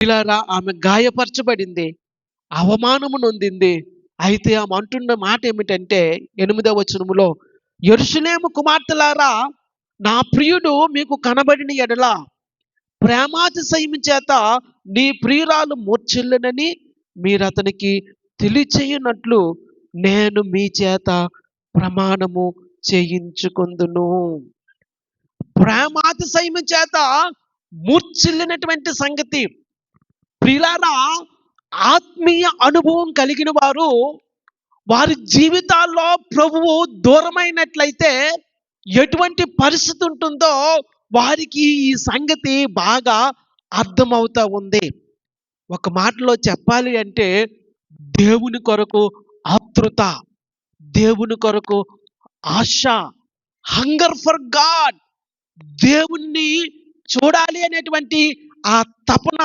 ఇలారా ఆమె గాయపరచబడింది, అవమానము నొందింది. అయితే ఆమె అంటున్న మాట ఏమిటంటే 8వ వచనములో, యెరూషలేము కుమార్తెలారా, నా ప్రియుడు మీకు కనబడిన ఎడల ప్రేమాతిశయము చేత నీ ప్రియురాలు మూర్ఛిల్లునని మీరు అతనికి తెలియచేయునట్లు నేను మీ చేత ప్రమాణము చేయించుకొందును. ప్రేమాతిశయము చేత మూర్ఛిల్లినటువంటి సంగతి. ప్రియులారా, ఆత్మీయ అనుభవం కలిగిన వారు వారి జీవితాల్లో ప్రభువు దూరమైనట్లయితే ఎటువంటి పరిస్థితి ఉంటుందో వారికి ఈ సంగతి బాగా అర్థమవుతా ఉంది. ఒక మాటలో చెప్పాలి అంటే దేవుని కొరకు ఆతృత, దేవుని కొరకు ఆశ, హంగర్ ఫర్ గాడ్, దేవుణ్ణి చూడాలి అనేటువంటి ఆ తపన